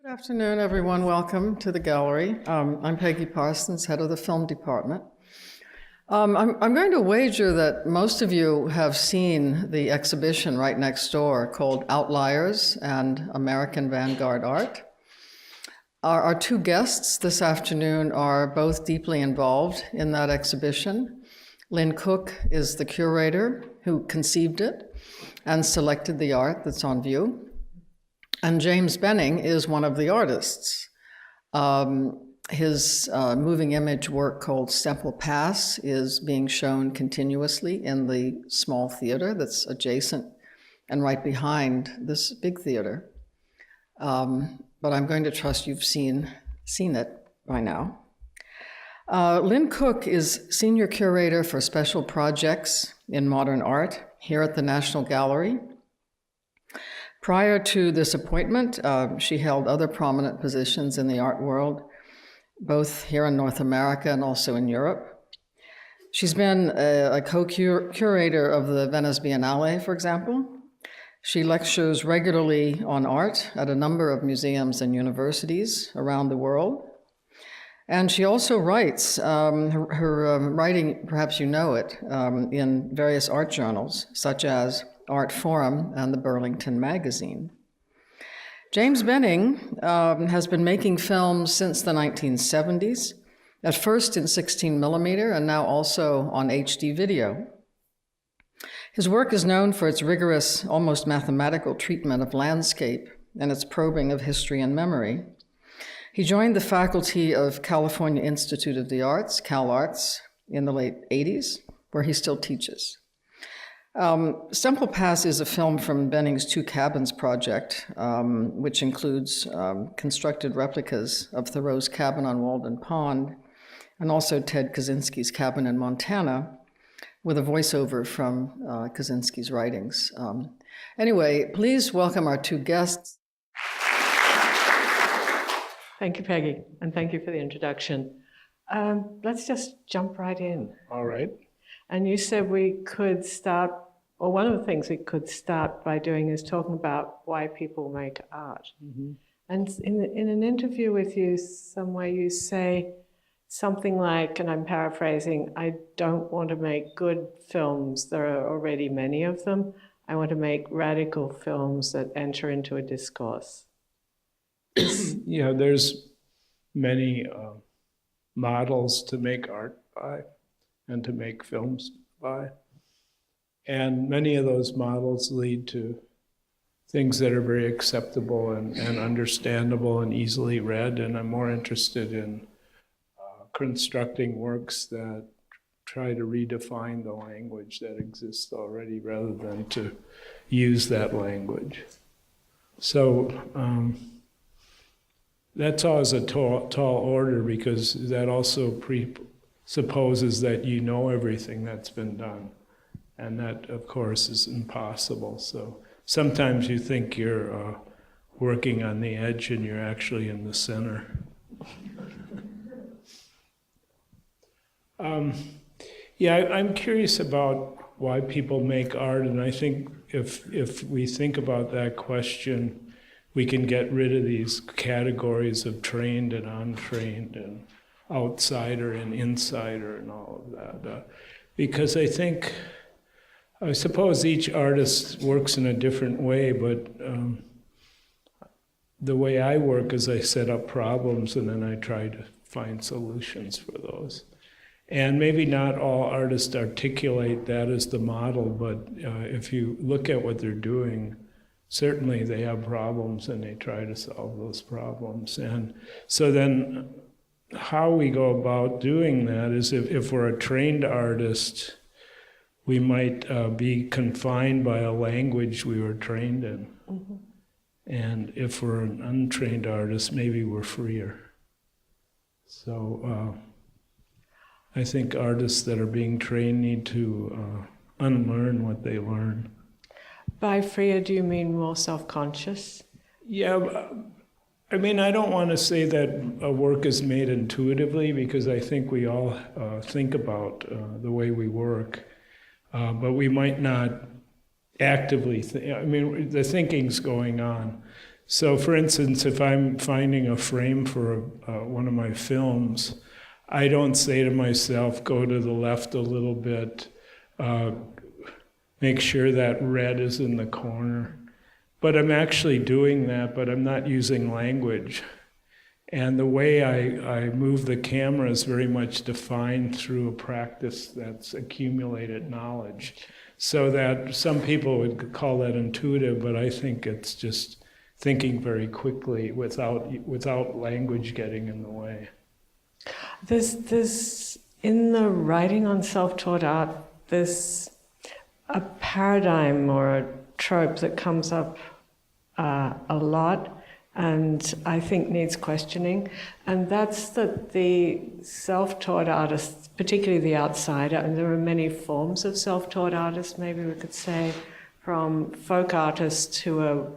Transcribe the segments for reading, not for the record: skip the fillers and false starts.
Good afternoon, everyone. Welcome to the gallery. I'm Peggy Parsons, head of the film department. I'm going to wager that most of you have seen the exhibition right next door called Outliers and American Vanguard Art. Our two guests this afternoon are both deeply involved in that exhibition. Lynn Cook is the curator who conceived it and selected the art that's on view. And James Benning is one of the artists. His moving image work called Semple Pass is being shown continuously in the small theater that's adjacent and right behind this big theater. But I'm going to trust you've seen it by now. Lynn Cook is Senior Curator for Special Projects in Modern Art here at the National Gallery. Prior to this appointment, she held other prominent positions in the art world, both here in North America and also in Europe. She's been a co-curator of the Venice Biennale, for example. She lectures regularly on art at a number of museums and universities around the world. And she also writes, her writing, perhaps you know it, in various art journals, such as Art Forum and the Burlington Magazine. James Benning has been making films since the 1970s, at first in 16 millimeter and now also on HD video. His work is known for its rigorous, almost mathematical treatment of landscape and its probing of history and memory. He joined the faculty of California Institute of the Arts, CalArts, in the late 80s, where he still teaches. Semple Pass is a film from Benning's Two Cabins project, which includes constructed replicas of Thoreau's cabin on Walden Pond, and also Ted Kaczynski's cabin in Montana, with a voiceover from Kaczynski's writings. Anyway, please welcome our two guests. Thank you, Peggy, and thank you for the introduction. Let's just jump right in. All right. And you said we could start, or one of the things we could start by doing is talking about why people make art. Mm-hmm. And in an interview with you, somewhere you say something like, and I'm paraphrasing, I don't want to make good films. There are already many of them. I want to make radical films that enter into a discourse. Yeah, there's many models to make art by and to make films by. And many of those models lead to things that are very acceptable and understandable and easily read. And I'm more interested in constructing works that try to redefine the language that exists already rather than to use that language. So that's always a tall order, because that also presupposes that you know everything that's been done. And that, of course, is impossible. So sometimes you think you're working on the edge and you're actually in the center. Yeah, I'm curious about why people make art, and I think if we think about that question, we can get rid of these categories of trained and untrained and outsider and insider and all of that. Because I suppose each artist works in a different way, but the way I work is I set up problems and then I try to find solutions for those. And maybe not all artists articulate that as the model, but if you look at what they're doing, certainly they have problems and they try to solve those problems. And so then how we go about doing that is if we're a trained artist, we might be confined by a language we were trained in. Mm-hmm. And if we're an untrained artist, maybe we're freer. So I think artists that are being trained need to unlearn what they learn. By freer, do you mean more self-conscious? Yeah, I mean, I don't want to say that a work is made intuitively, because I think we all think about the way we work, but we might not actively think. I mean, the thinking's going on. So, for instance, if I'm finding a frame for one of my films, I don't say to myself, go to the left a little bit, make sure that red is in the corner. But I'm actually doing that, but I'm not using language. And the way I move the camera is very much defined through a practice that's accumulated knowledge. So that some people would call that intuitive, but I think it's just thinking very quickly without language getting in the way. There's in the writing on self-taught art, there's a paradigm or a trope that comes up a lot, and I think needs questioning, and that's that the self-taught artists, particularly the outsider, and there are many forms of self-taught artists, maybe we could say, from folk artists who are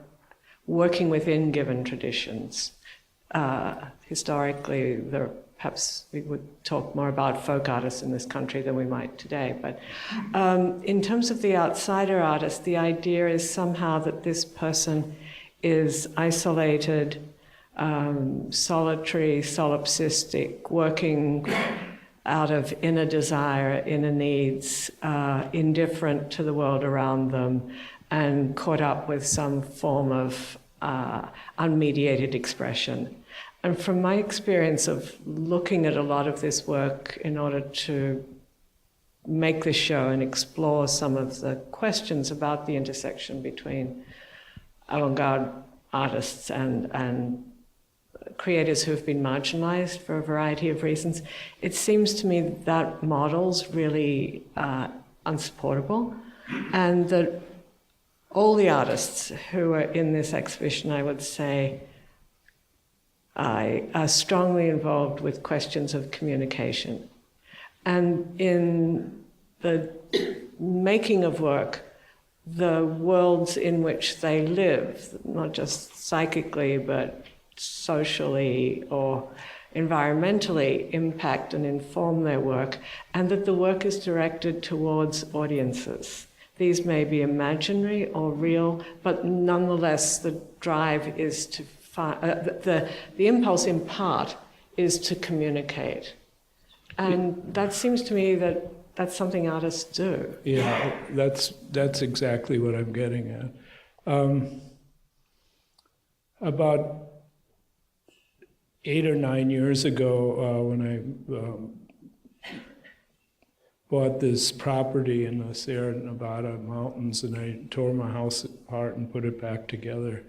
working within given traditions. Historically, perhaps we would talk more about folk artists in this country than we might today, but in terms of the outsider artist, the idea is somehow that this person is isolated, solitary, solipsistic, working out of inner desire, inner needs, indifferent to the world around them, and caught up with some form of unmediated expression. And from my experience of looking at a lot of this work in order to make this show and explore some of the questions about the intersection between avant-garde artists and creators who have been marginalized for a variety of reasons, it seems to me that model's really unsupportable, and that all the artists who are in this exhibition, I would say, are strongly involved with questions of communication. And in the making of work, the worlds in which they live, not just psychically, but socially or environmentally, impact and inform their work, and that the work is directed towards audiences. These may be imaginary or real, but nonetheless the drive is to the impulse in part is to communicate. And that seems to me that that's something artists do. Yeah, that's exactly what I'm getting at. About 8 or 9 years ago, when I bought this property in the Sierra Nevada mountains, and I tore my house apart and put it back together.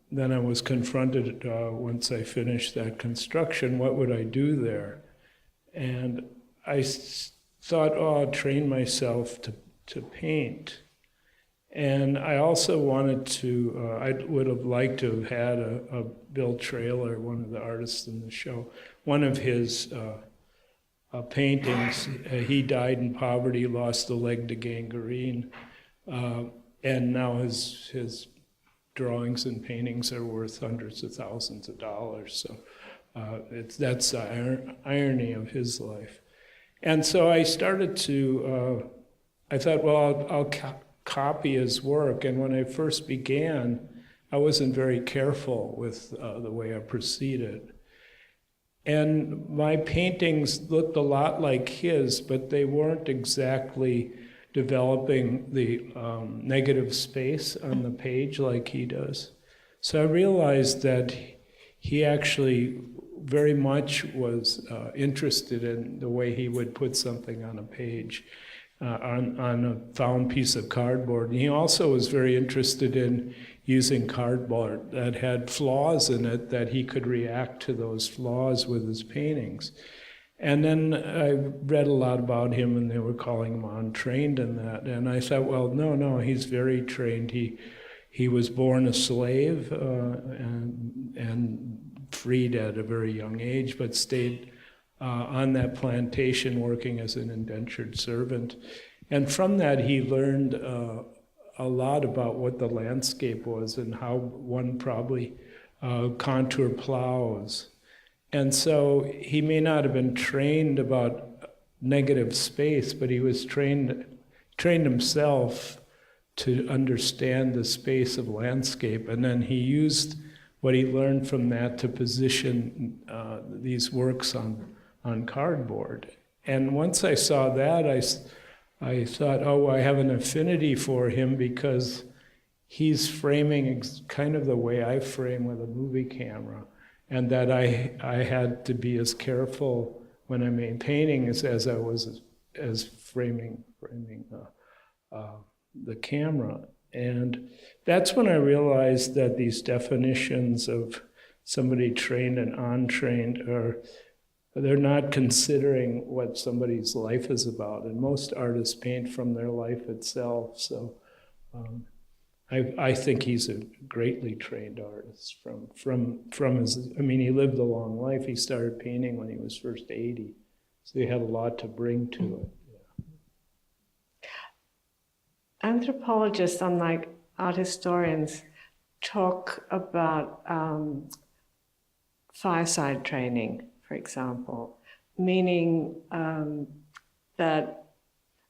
Then I was confronted, once I finished that construction, what would I do there? And I thought, oh, I'll train myself to paint. And I also wanted to, I would have liked to have had a Bill Traylor, one of the artists in the show, one of his paintings. He died in poverty, lost a leg to gangrene, and now his drawings and paintings are worth hundreds of thousands of dollars. So that's the irony of his life. And so I started to, I thought, well, I'll copy his work. And when I first began, I wasn't very careful with the way I proceeded. And my paintings looked a lot like his, but they weren't exactly developing the negative space on the page like he does. So I realized that he actually very much was interested in the way he would put something on a page, on a found piece of cardboard. And he also was very interested in using cardboard that had flaws in it, that he could react to those flaws with his paintings. And then I read a lot about him, and they were calling him untrained in that. And I thought, well, no, he's very trained. He was born a slave and freed at a very young age, but stayed on that plantation working as an indentured servant. And from that, he learned a lot about what the landscape was and how one probably contour plows. And so he may not have been trained about negative space, but he was trained himself to understand the space of landscape. And then he used what he learned from that to position these works on cardboard. And once I saw that, I thought, oh, I have an affinity for him because he's framing kind of the way I frame with a movie camera, and that I had to be as careful when I made paintings as I was as framing the camera. And that's when I realized that these definitions of somebody trained and untrained they're not considering what somebody's life is about. And most artists paint from their life itself. So I think he's a greatly trained artist from his, I mean, he lived a long life. He started painting when he was first 80. So he had a lot to bring to it. Anthropologists, unlike art historians, talk about fireside training, for example, meaning that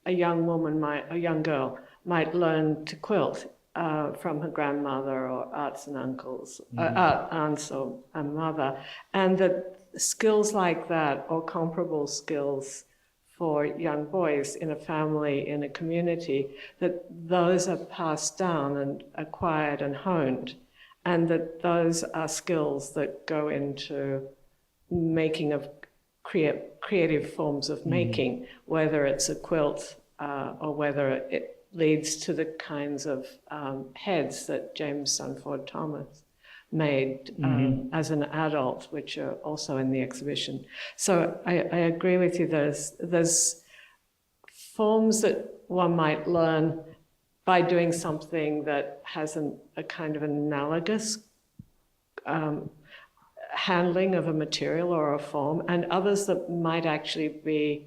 a young girl might learn to quilt from her grandmother or aunts and uncles, aunts or a mother, and that skills like that or comparable skills for young boys in a family, in a community, that those are passed down and acquired and honed, and that those are skills that go into making of creative forms of making, whether it's a quilt or whether it leads to the kinds of heads that James Sanford Thomas made as an adult, which are also in the exhibition. So I agree with you. There's forms that one might learn by doing something that has a kind of analogous handling of a material or a form, and others that might actually be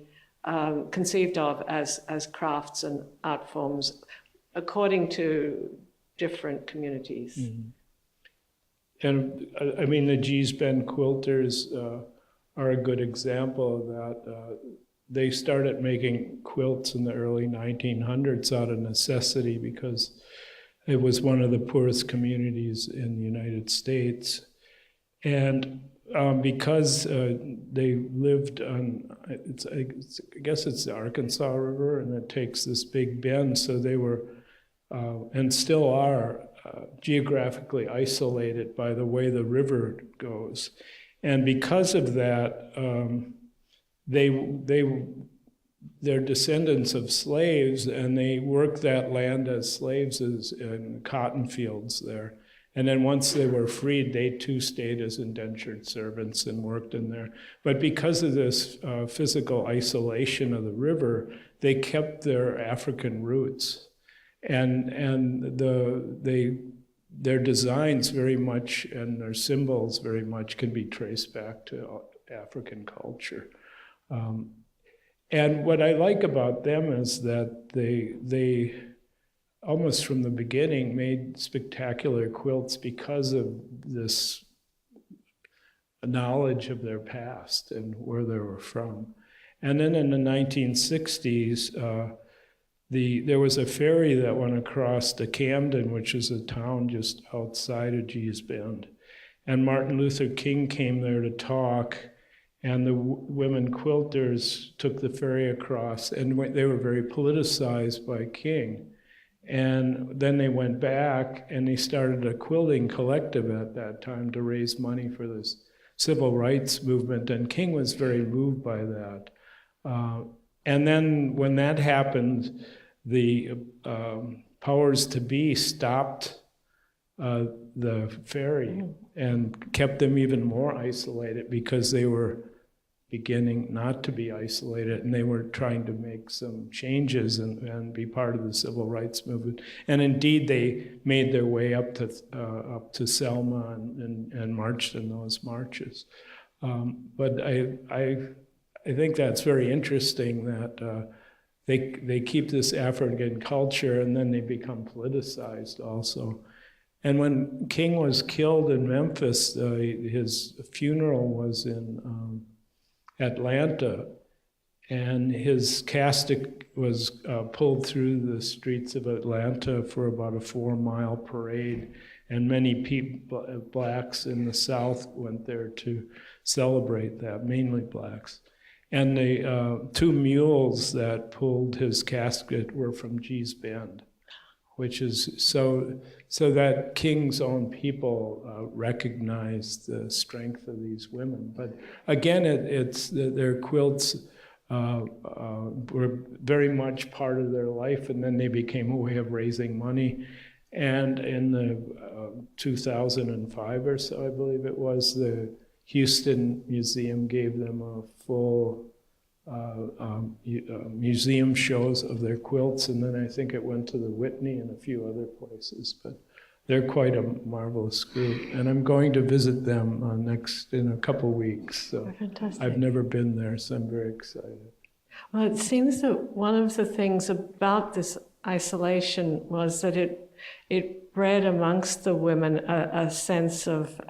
conceived of as crafts and art forms according to different communities. And I mean, the Gee's Bend quilters are a good example of that. They started making quilts in the early 1900s out of necessity because it was one of the poorest communities in the United States. And because they lived on, I guess it's the Arkansas River, and it takes this big bend, so they were, and still are, geographically isolated by the way the river goes. And because of that, they're descendants of slaves, and they worked that land as slaves in cotton fields there. And then once they were freed, they too stayed as indentured servants and worked in there. But because of this physical isolation of the river, they kept their African roots. And their designs very much and their symbols very much can be traced back to African culture. And what I like about them is that they almost from the beginning made spectacular quilts because of this knowledge of their past and where they were from. And then in the 1960s, there was a ferry that went across to Camden, which is a town just outside of Gee's Bend. And Martin Luther King came there to talk, and the women quilters took the ferry across, and they were very politicized by King. And then they went back and they started a quilting collective at that time to raise money for this civil rights movement, and King was very moved by that. And then when that happened, the powers to be stopped the ferry and kept them even more isolated because they were beginning not to be isolated, and they were trying to make some changes and be part of the civil rights movement. And indeed, they made their way up to Selma and marched in those marches. But I think that's very interesting that they keep this African culture, and then they become politicized also. And when King was killed in Memphis, his funeral was in Atlanta, And his casket was pulled through the streets of Atlanta for about a 4-mile parade, and many people, blacks in the South, went there to celebrate that, mainly blacks. And the 2 mules that pulled his casket were from Gee's Bend, which is so that King's own people recognized the strength of these women. But again, it's their quilts were very much part of their life, and then they became a way of raising money. And in the 2005 or so, I believe it was, the Houston Museum gave them a full museum shows of their quilts, and then I think it went to the Whitney and a few other places. But they're quite a marvelous group, and I'm going to visit them in a couple weeks. So Fantastic. I've never been there, so I'm very excited. Well, it seems that one of the things about this isolation was that it bred amongst the women a sense of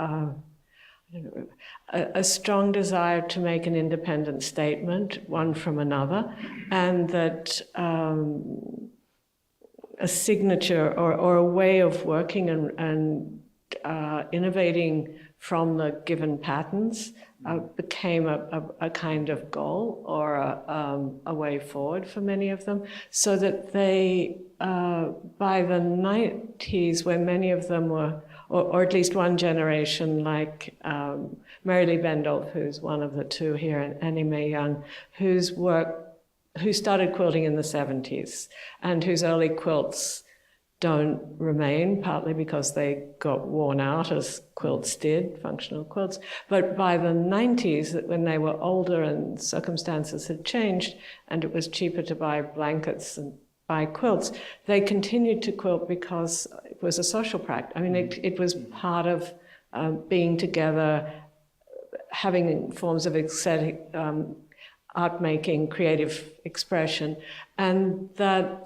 a strong desire to make an independent statement, one from another, and that a signature or a way of working and innovating from the given patterns became a kind of goal or a way forward for many of them, so that they, by the 90s, when many of them were, or at least one generation, like Mary Lee Bendolf, who's one of the two here, and Annie Mae Young, who started quilting in the 70s, and whose early quilts don't remain, partly because they got worn out, as quilts did, functional quilts. But by the 90s, when they were older and circumstances had changed, and it was cheaper to buy blankets and buy quilts, they continued to quilt because it was a social practice. I mean, it was part of being together, having forms of aesthetic art making, creative expression, and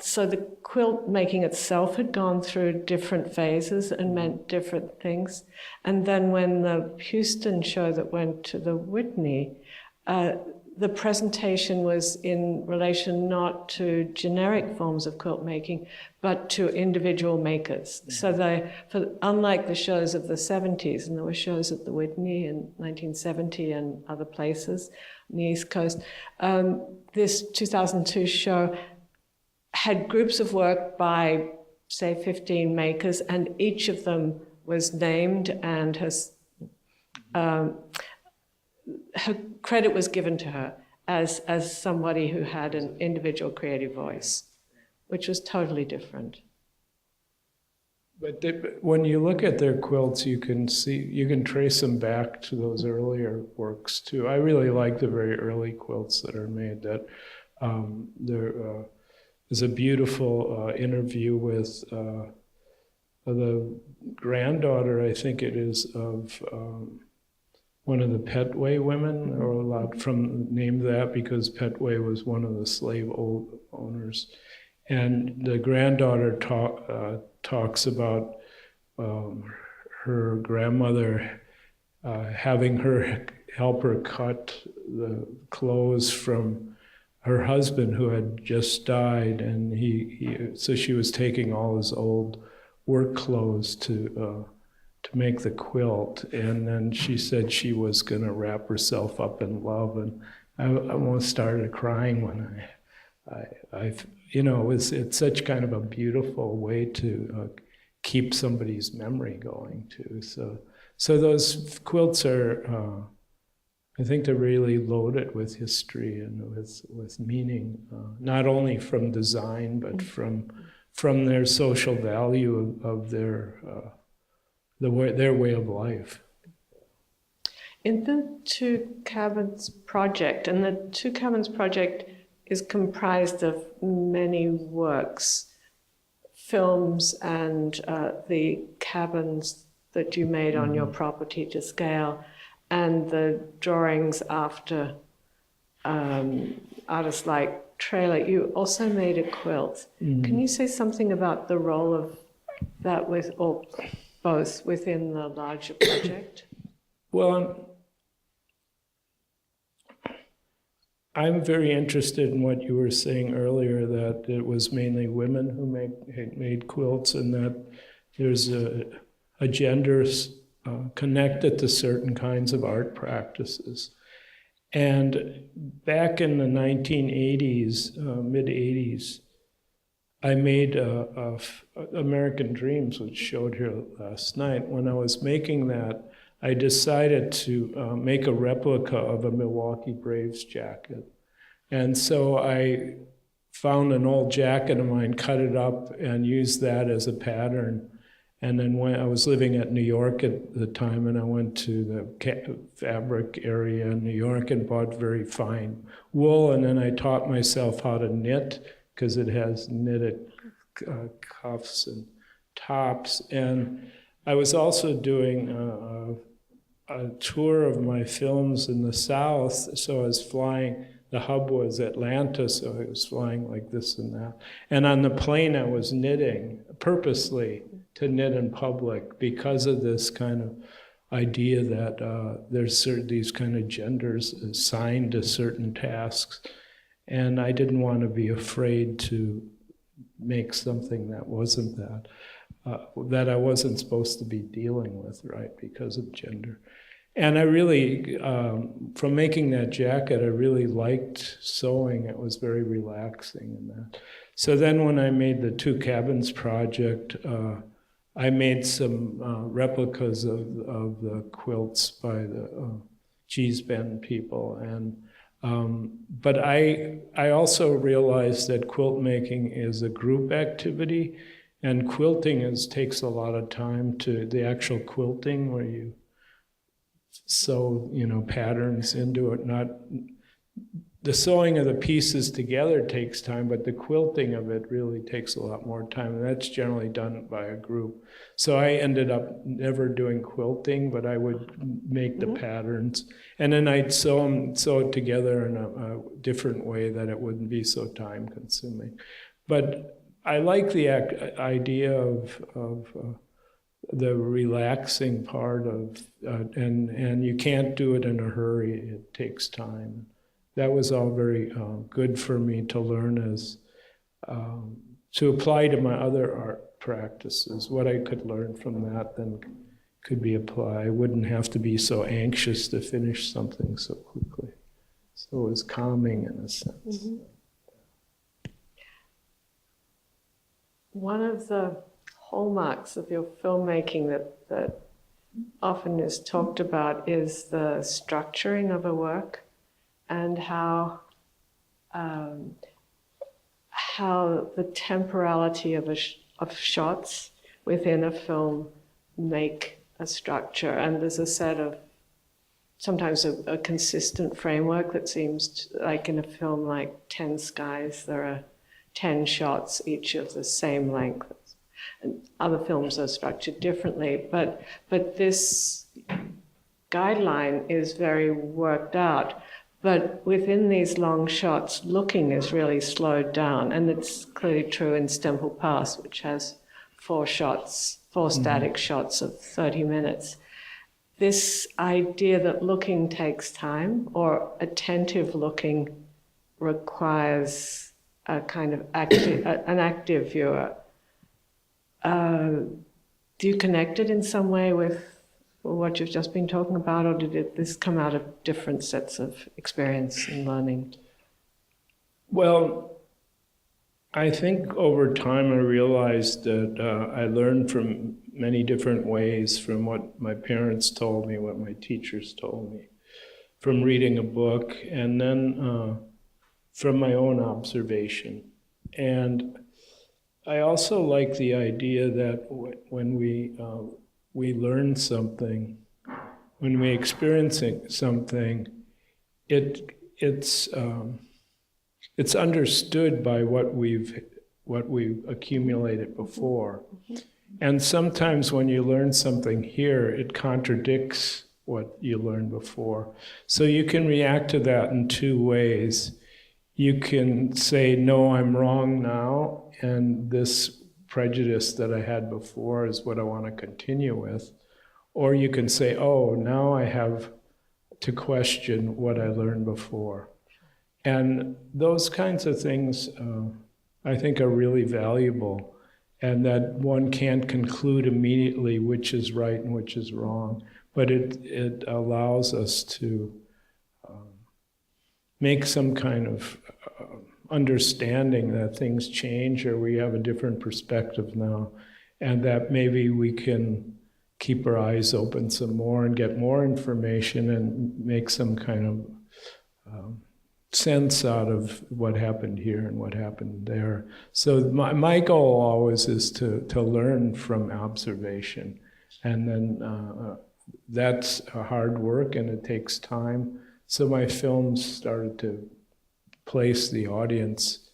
so the quilt making itself had gone through different phases and meant different things. And then when the Houston show that went to the Whitney, the presentation was in relation not to generic forms of quilt making, but to individual makers. So unlike the shows of the 70s, and there were shows at the Whitney in 1970 and other places on the East Coast, this 2002 show had groups of work by, say, 15 makers, and each of them was named and her credit was given to her as somebody who had an individual creative voice, which was totally different. But when you look at their quilts, you can trace them back to those earlier works too. I really like the very early quilts that are made. That there is a beautiful interview with the granddaughter, I think it is, of one of the Petway women, or allowed from name that because Petway was one of the slave owners. And the granddaughter talks about her grandmother having her help her cut the clothes from her husband who had just died, and so she was taking all his old work clothes to make the quilt, and then she said she was going to wrap herself up in love, and I almost started crying when it's such kind of a beautiful way to keep somebody's memory going too. So those quilts are, I think they're really loaded with history and with meaning, not only from design but from their social value of their way of life. In the Two Cabins project, and the Two Cabins project is comprised of many works, films, and the cabins that you made on your property to scale, and the drawings after artists like Traylor. You also made a quilt. Can you say something about the role of that or both within the larger project? Well, I'm very interested in what you were saying earlier, that it was mainly women who made quilts, and that there's a gender connected to certain kinds of art practices. And back in the 1980s, mid-80s, I made American Dreams, which showed here last night. When I was making that, I decided to make a replica of a Milwaukee Braves jacket. And so I found an old jacket of mine, cut it up, and used that as a pattern. And then when I was living at New York at the time, and I went to the fabric area in New York and bought very fine wool, and then I taught myself how to knit, because it has knitted cuffs and tops. And I was also doing a tour of my films in the South, so I was flying. The hub was Atlanta, so I was flying like this and that. And on the plane, I was knitting purposely to knit in public because of this kind of idea that there's these kind of genders assigned to certain tasks. And I didn't want to be afraid to make something that wasn't that I wasn't supposed to be dealing with, right, because of gender. And I really, from making that jacket, I really liked sewing. It was very relaxing in that. So then when I made the Two Cabins project, I made some replicas of the quilts by the Gee's Bend people. And but I also realized that quilt making is a group activity, and quilting takes a lot of time to the actual quilting, where you sew, patterns into it. Not the sewing of the pieces together takes time, but the quilting of it really takes a lot more time, and that's generally done by a group. So I ended up never doing quilting, but I would make the patterns, and then I'd sew it together in a different way that it wouldn't be so time consuming. But I like the idea of the relaxing part of, and you can't do it in a hurry. It takes time. That was all very good for me to learn as to apply to my other art practices. What I could learn from that then could be applied. I wouldn't have to be so anxious to finish something so quickly. So it was calming in a sense. Mm-hmm. One of the hallmarks of your filmmaking that often is talked about is the structuring of a work, and how the temporality of shots within a film make a structure. And there's a set of, sometimes a consistent framework that seems like in a film like 10 Skies, there are 10 shots, each of the same length. And other films are structured differently, but this guideline is very worked out. But within these long shots, looking is really slowed down, and it's clearly true in Stemple Pass, which has 4 static shots of 30 minutes. This idea that looking takes time, or attentive looking, requires a kind of an active viewer. Do you connect it in some way with what you've just been talking about, or did this come out of different sets of experience and learning? Well, I think over time I realized that I learned from many different ways, from what my parents told me, what my teachers told me, from reading a book, and then from my own observation. And I also like the idea that when we learn something, when we experience something, it's understood by what we've accumulated before. And sometimes when you learn something here, it contradicts what you learned before. So you can react to that in 2 ways. You can say, no, I'm wrong now, and this prejudice that I had before is what I want to continue with. Or you can say, oh, now I have to question what I learned before. And those kinds of things, I think, are really valuable, and that one can't conclude immediately which is right and which is wrong, but it allows us to make some kind of understanding that things change, or we have a different perspective now, and that maybe we can keep our eyes open some more and get more information and make some kind of sense out of what happened here and what happened there. So my goal always is to learn from observation, and then that's hard work and it takes time. So my films started to place the audience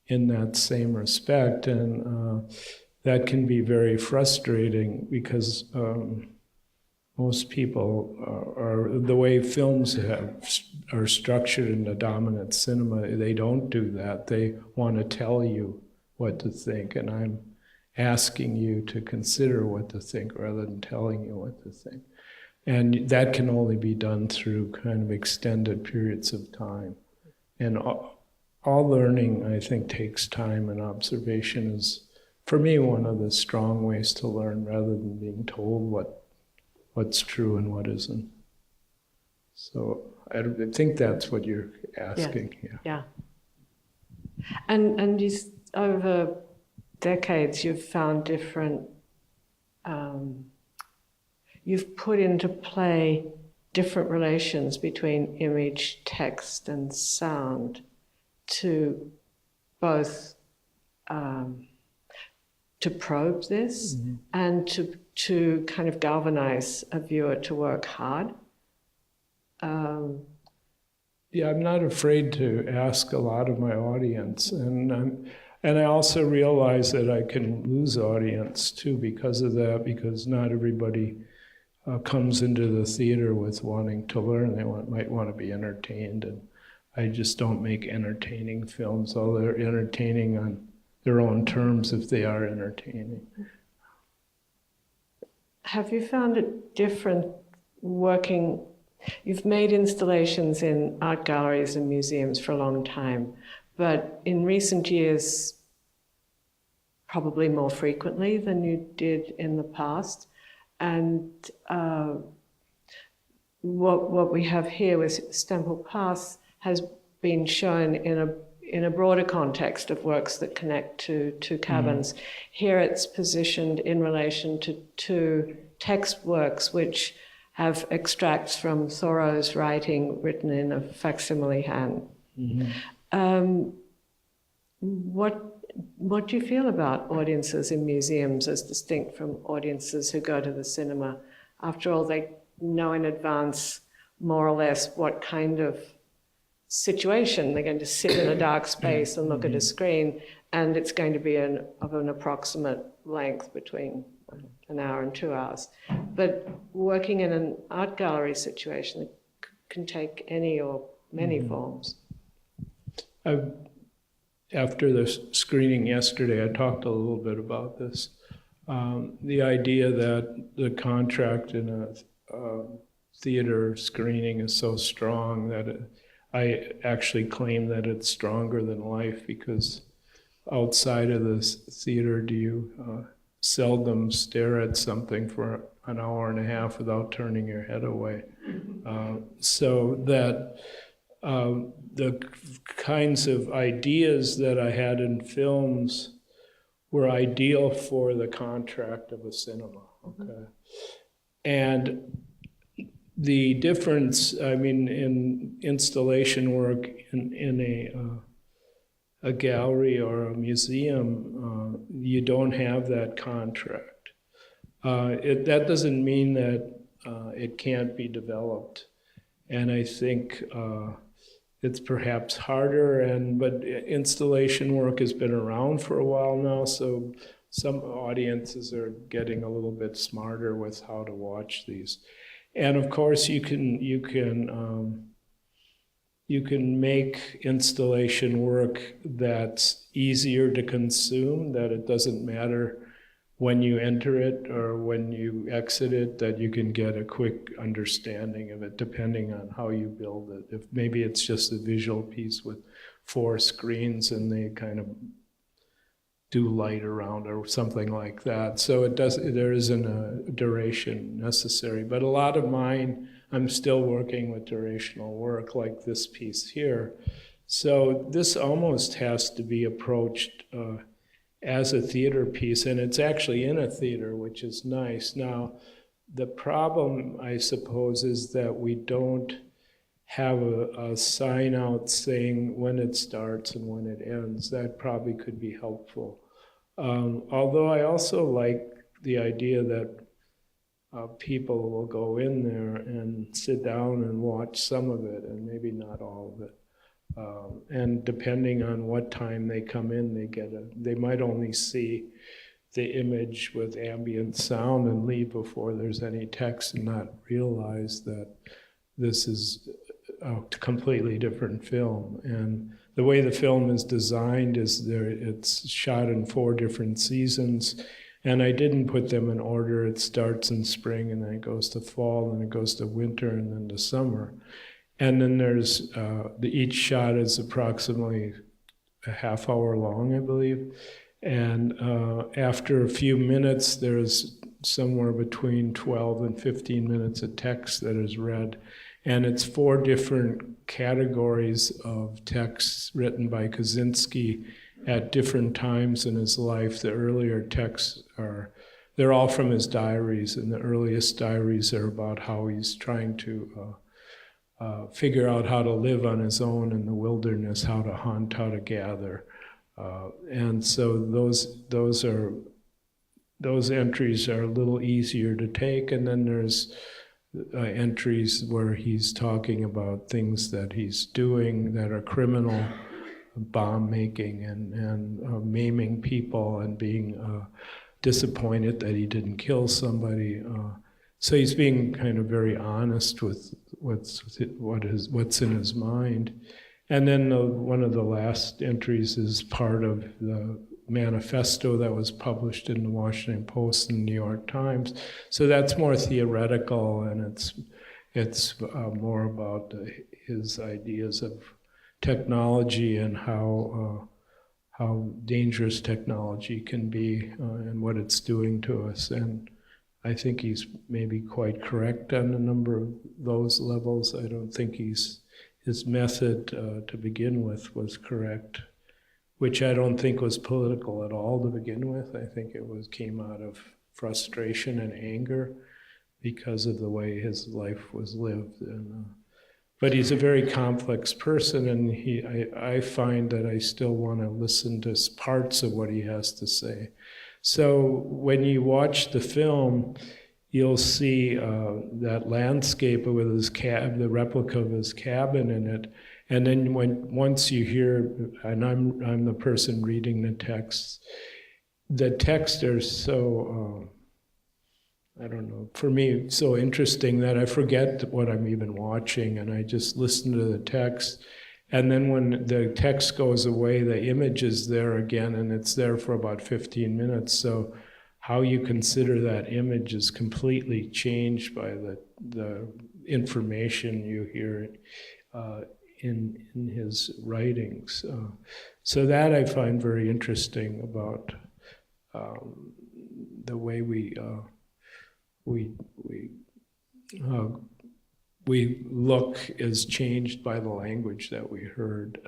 in that same respect, and that can be very frustrating because most people are the way films are structured in the dominant cinema, they don't do that. They want to tell you what to think, and I'm asking you to consider what to think rather than telling you what to think. And that can only be done through kind of extended periods of time. And all learning, I think, takes time, and observation is, for me, one of the strong ways to learn rather than being told what's true and what isn't. So I think that's what you're asking. Yeah. And you, over decades, you've found different, you've put into play different relations between image, text, and sound to both to probe this and to kind of galvanize a viewer to work hard. Yeah, I'm not afraid to ask a lot of my audience, and I also realize that I can lose audience too because of that, because not everybody comes into the theater with wanting to learn. They might want to be entertained, and I just don't make entertaining films, although they're entertaining on their own terms if they are entertaining. Have you found it different working? You've made installations in art galleries and museums for a long time, but in recent years, probably more frequently than you did in the past. And what we have here with Stemple Pass has been shown in a broader context of works that connect to cabins. Here it's positioned in relation to text works which have extracts from Thoreau's writing written in a facsimile hand. What do you feel about audiences in museums as distinct from audiences who go to the cinema? After all, they know in advance more or less what kind of situation they're going to sit in a dark space and look at a screen, and it's going to be of an approximate length between an hour and 2 hours. But working in an art gallery situation can take any or many forms. After the screening yesterday, I talked a little bit about this. The idea that the contract in a theater screening is so strong that I actually claim that it's stronger than life, because outside of this theater, do you seldom stare at something for an hour and a half without turning your head away. So that the kinds of ideas that I had in films were ideal for the contract of a cinema. Okay, and the difference, I mean, in installation work in a gallery or a museum, you don't have that contract. That doesn't mean that it can't be developed, and I think it's perhaps harder. But installation work has been around for a while now, so some audiences are getting a little bit smarter with how to watch these. And of course, you can make installation work that's easier to consume, that it doesn't matter when you enter it or when you exit it, that you can get a quick understanding of it, depending on how you build it. If maybe it's just a visual piece with 4 screens and they kind of do light around or something like that. So there isn't a duration necessary. But a lot of mine, I'm still working with durational work, like this piece here. So this almost has to be approached as a theater piece, and it's actually in a theater, which is nice. Now, the problem, I suppose, is that we don't have a sign out saying when it starts and when it ends. That probably could be helpful. Although I also like the idea that people will go in there and sit down and watch some of it and maybe not all of it. And depending on what time they come in, they might only see the image with ambient sound and leave before there's any text and not realize that this is a completely different film. And the way the film is designed is it's shot in 4 different seasons, and I didn't put them in order. It starts in spring, and then it goes to fall, and it goes to winter, and then to summer. And then there's, each shot is approximately a half hour long, I believe. And after a few minutes, there's somewhere between 12 and 15 minutes of text that is read. And it's 4 different categories of texts written by Kaczynski at different times in his life. The earlier texts they're all from his diaries, and the earliest diaries are about how he's trying to figure out how to live on his own in the wilderness, how to hunt, how to gather. And so those entries are a little easier to take, and then there's entries where he's talking about things that he's doing that are criminal, bomb making and maiming people and being disappointed that he didn't kill somebody. So he's being kind of very honest with what's in his mind. And then one of the last entries is part of the manifesto that was published in the Washington Post and New York Times. So that's more theoretical, and it's more about his ideas of technology and how dangerous technology can be and what it's doing to us. And I think he's maybe quite correct on a number of those levels. I don't think his method to begin with was correct, which I don't think was political at all to begin with. I think it came out of frustration and anger because of the way his life was lived. But he's a very complex person, and I find that I still want to listen to parts of what he has to say. So when you watch the film, you'll see that landscape with the replica of his cabin in it. And then once you hear, and I'm the person reading the texts are so, I don't know, for me, so interesting that I forget what I'm even watching, and I just listen to the text. And then when the text goes away, the image is there again, and it's there for about 15 minutes. So how you consider that image is completely changed by the information you hear in his writings. So that I find very interesting about the way we look is changed by the language that we heard.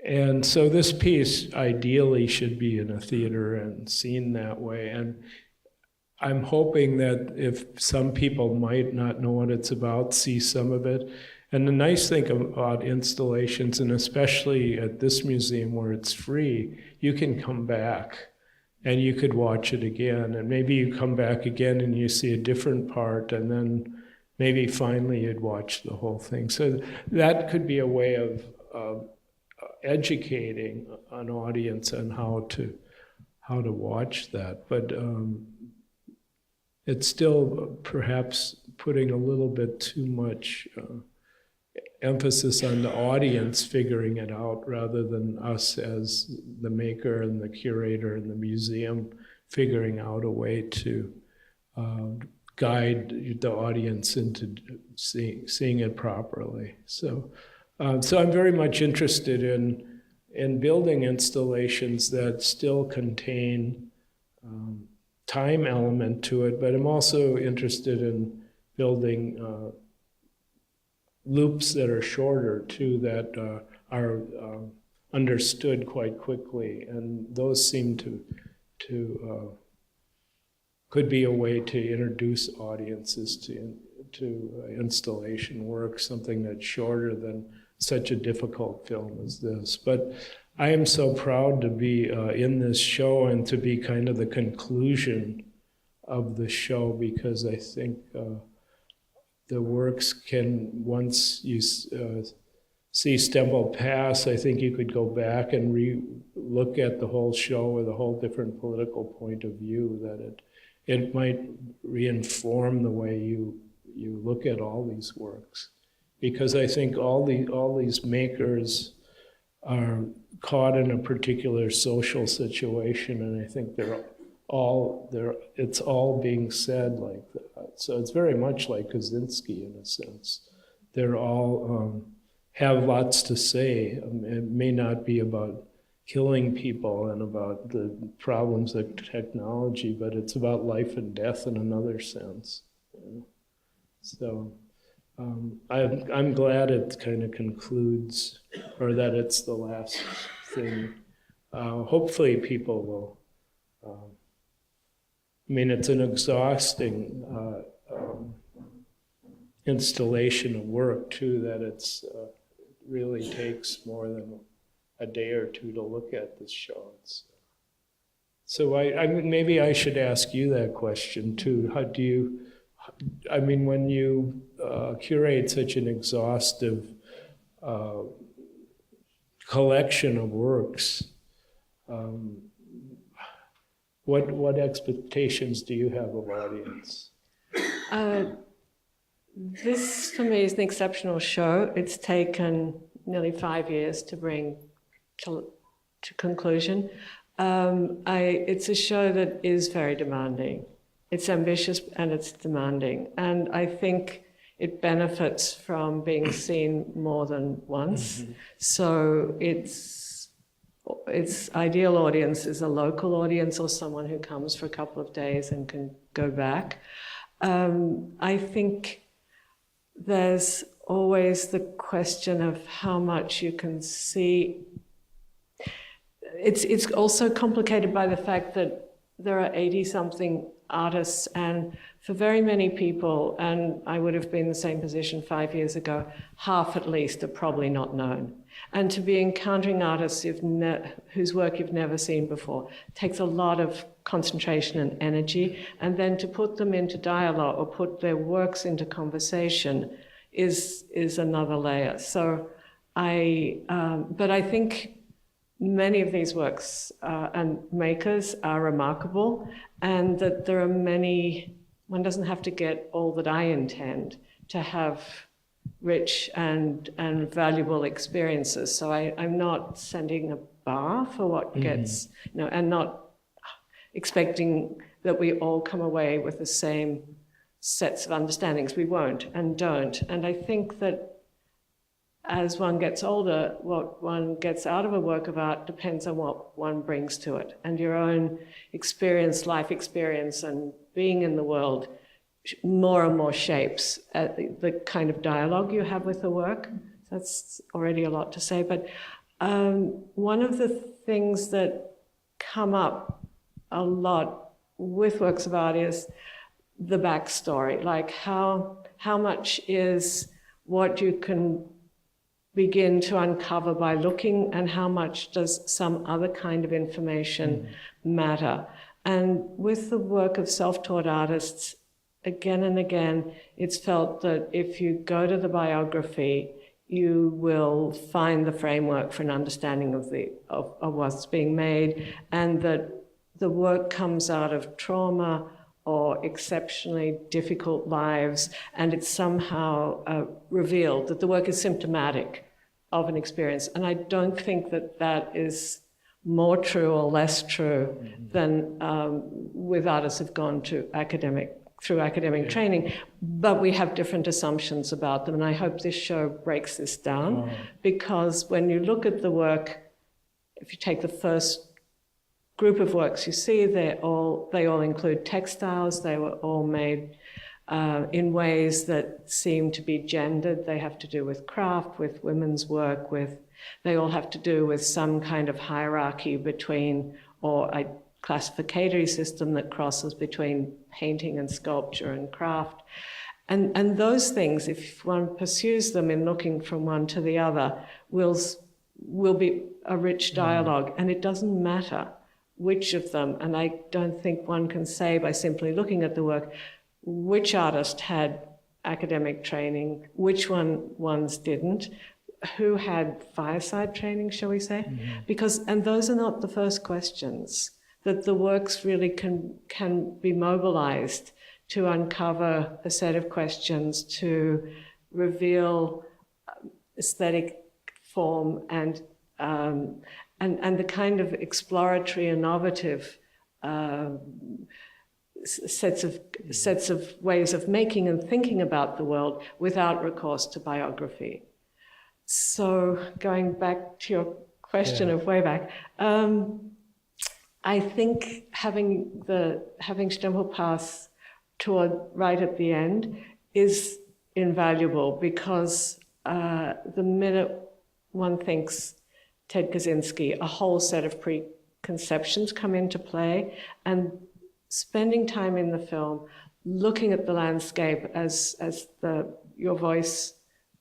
And so this piece ideally should be in a theater and seen that way. And I'm hoping that if some people might not know what it's about, see some of it. And the nice thing about installations, and especially at this museum where it's free, you can come back and you could watch it again. And maybe you come back again and you see a different part, and then maybe finally you'd watch the whole thing. So that could be a way of educating an audience on how to watch that. But it's still perhaps putting a little bit too much emphasis on the audience figuring it out rather than us as the maker and the curator and the museum figuring out a way to guide the audience into seeing it properly. So I'm very much interested in building installations that still contain time element to it, but I'm also interested in building loops that are shorter too, that are understood quite quickly, and those seem to could be a way to introduce audiences to installation work, something that's shorter than such a difficult film as this. But I am so proud to be in this show and to be kind of the conclusion of the show, because I think the works can, once you see Stemple Pass, I think you could go back and look at the whole show with a whole different political point of view, that it might reinform the way you look at all these works. Because I think all these makers are caught in a particular social situation, and I think it's all being said like that. So it's very much like Kaczynski in a sense. They're all have lots to say. It may not be about killing people and about the problems of technology, but it's about life and death in another sense. So I'm glad it kind of concludes, or that it's the last thing. Hopefully people will, I mean, it's an exhausting installation of work too, that it's really takes more than a day or two to look at this show. So I maybe I should ask you that question too. How do you, I mean, when you curate such an exhaustive collection of works, what expectations do you have of audience? This, for me, is an exceptional show. It's taken nearly 5 years to bring to conclusion. It's a show that is very demanding. It's ambitious and it's demanding. And I think it benefits from being seen more than once. Mm-hmm. So its ideal audience is a local audience or someone who comes for a couple of days and can go back. I think there's always the question of how much you can see. It's also complicated by the fact that there are 80-something artists, and for very many people, and I would have been in the same position 5 years ago, half at least are probably not known. And to be encountering artists whose work you've never seen before takes a lot of concentration and energy, and then to put them into dialogue or put their works into conversation is another layer. So but I think many of these works and makers are remarkable, and that there are many, one doesn't have to get all that I intend to have rich and valuable experiences. So I'm not setting a bar for what gets, and not expecting that we all come away with the same sets of understandings. We won't and don't. And I think that as one gets older, what one gets out of a work of art depends on what one brings to it. And your own experience, life experience, and being in the world more and more shapes the kind of dialogue you have with the work. That's already a lot to say. But one of the things that come up a lot with works of art is the backstory, like how much is what you can begin to uncover by looking, and how much does some other kind of information matter. And with the work of self-taught artists, again and again, it's felt that if you go to the biography, you will find the framework for an understanding of what's being made, and that the work comes out of trauma or exceptionally difficult lives, and it's somehow revealed that the work is symptomatic of an experience. And I don't think that that is more true or less true than with artists who've gone to through academic training, but we have different assumptions about them. And I hope this show breaks this down, because when you look at the work, if you take the first group of works you see, they all include textiles. They were all made in ways that seem to be gendered. They have to do with craft, with women's work, they all have to do with some kind of hierarchy between, or a classificatory system that crosses between painting and sculpture and craft. And those things, if one pursues them in looking from one to the other, will be a rich dialogue. And it doesn't matter which of them, and I don't think one can say by simply looking at the work, which artist had academic training, which ones didn't, who had fireside training, shall we say? And those are not the first questions, that the works really can be mobilized to uncover a set of questions, to reveal aesthetic form and the kind of exploratory, innovative sets of ways of making and thinking about the world without recourse to biography. So going back to your question of way back, I think having Stempelpass toward right at the end is invaluable, because the minute one thinks Ted Kaczynski, a whole set of preconceptions come into play, and spending time in the film, looking at the landscape as your voice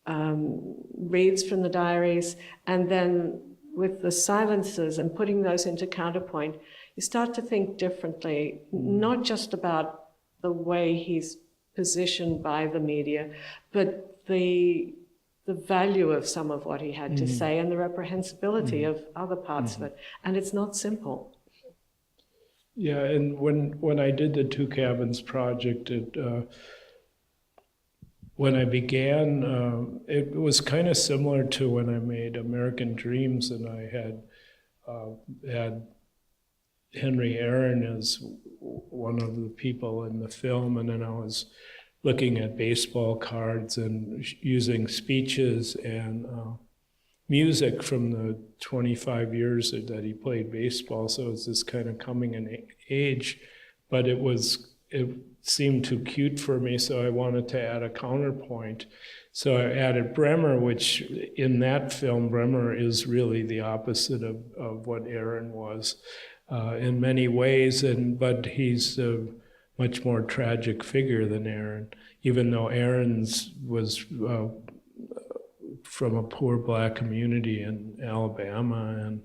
reads from the diaries, and then with the silences and putting those into counterpoint, you start to think differently, not just about the way he's positioned by the media, but the value of some of what he had to say and the reprehensibility of other parts of it. And it's not simple. Yeah, and when I did the Two Cabins project, when I began, it was kind of similar to when I made American Dreams, and I had Henry Aaron as one of the people in the film, and then I was looking at baseball cards and using speeches and music from the 25 years that he played baseball. So it was this kind of coming in age, but it seemed too cute for me, so I wanted to add a counterpoint. So I added Bremer, which in that film, Bremer is really the opposite of what Aaron was in many ways, but he's a much more tragic figure than Aaron, even though Aaron's was from a poor black community in Alabama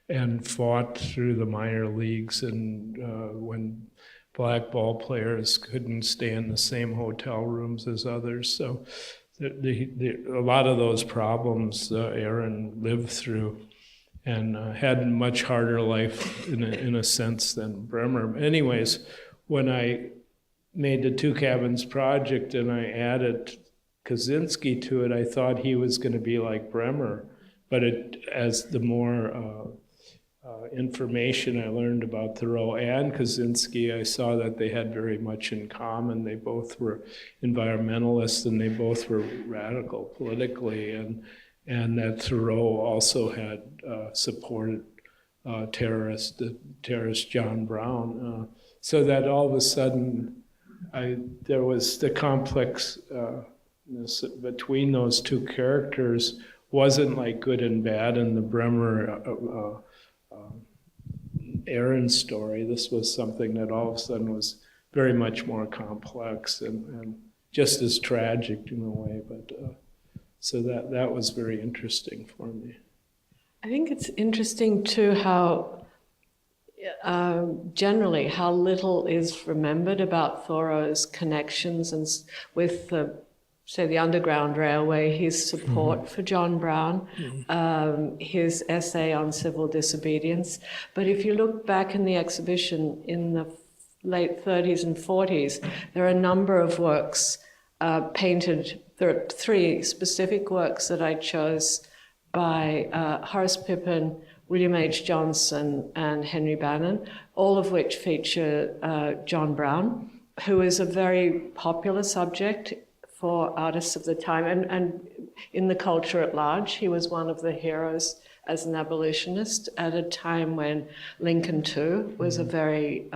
and fought through the minor leagues, and when black ball players couldn't stay in the same hotel rooms as others. So a lot of those problems Aaron lived through, and had a much harder life in a sense than Bremer. Anyways, when I made the Two Cabins project and I added Kaczynski to it, I thought he was going to be like Bremer, but as the more information I learned about Thoreau and Kaczynski, I saw that they had very much in common. They both were environmentalists, and they both were radical politically, and that Thoreau also had supported terrorist John Brown. So that all of a sudden, there was the complex between those two characters wasn't like good and bad in the Bremer Aaron story. This was something that all of a sudden was very much more complex and just as tragic in a way. But so that was very interesting for me. I think it's interesting too how generally how little is remembered about Thoreau's connections and with the Underground Railway, his support for John Brown, his essay on civil disobedience. But if you look back in the exhibition in the late 30s and 40s, there are a number of works painted. There are 3 specific works that I chose by Horace Pippin, William H. Johnson, and Henry Bannon, all of which feature John Brown, who is a very popular subject for artists of the time and in the culture at large. He was one of the heroes as an abolitionist at a time when Lincoln too was a very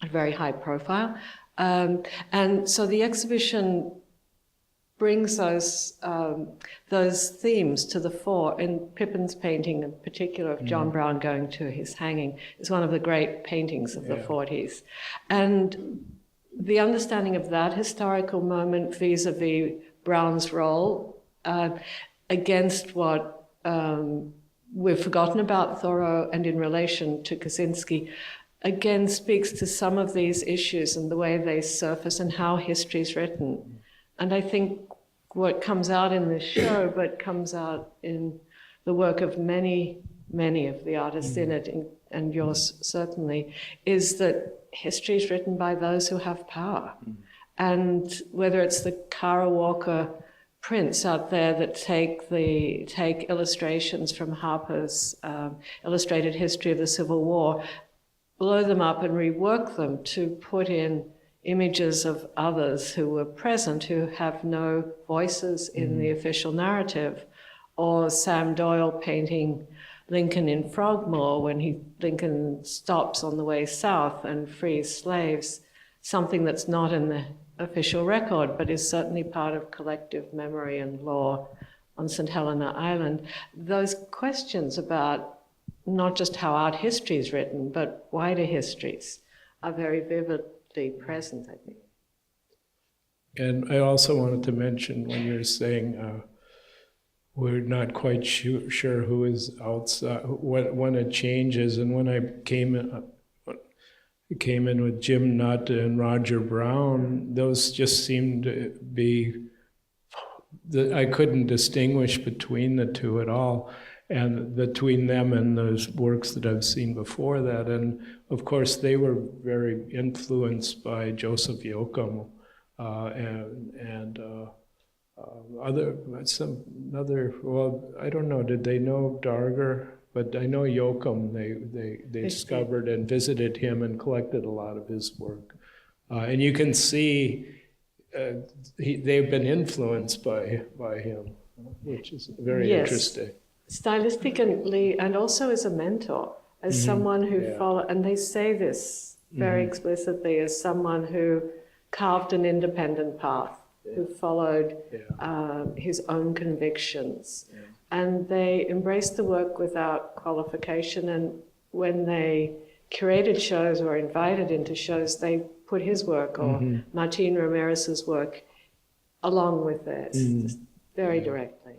high profile. And so the exhibition brings those themes to the fore. And Pippin's painting in particular of John Brown going to his hanging is one of the great paintings of the 40s. And the understanding of that historical moment vis-a-vis Brown's role against what we've forgotten about Thoreau and in relation to Kaczynski, again speaks to some of these issues and the way they surface and how history is written. And I think what comes out in this show, but comes out in the work of many, many of the artists in it, and yours certainly, is that history is written by those who have power. And whether it's the Kara Walker prints out there that take illustrations from Harper's Illustrated History of the Civil War, blow them up and rework them to put in images of others who were present, who have no voices in the official narrative, or Sam Doyle painting Lincoln in Frogmore when Lincoln stops on the way south and frees slaves, something that's not in the official record, but is certainly part of collective memory and law on St. Helena Island. Those questions about not just how art history is written, but wider histories are very vividly present, I think. And I also wanted to mention when you're saying we're not quite sure who is outside, when it changes, and when I came in with Jim Nutt and Roger Brown, those just seemed to be, I couldn't distinguish between the two at all, and between them and those works that I've seen before that. And of course, they were very influenced by Joseph Yoakum and well, I don't know, did they know Darger? But I know Yoakum, they discovered and visited him and collected a lot of his work. And you can see they've been influenced by him, which is very interesting. Stylistically, and also as a mentor, as someone who followed, and they say this very explicitly, as someone who carved an independent path, who followed his own convictions. And they embraced the work without qualification, and when they curated shows or invited into shows, they put his work or Martin Ramirez's work along with theirs, just very directly.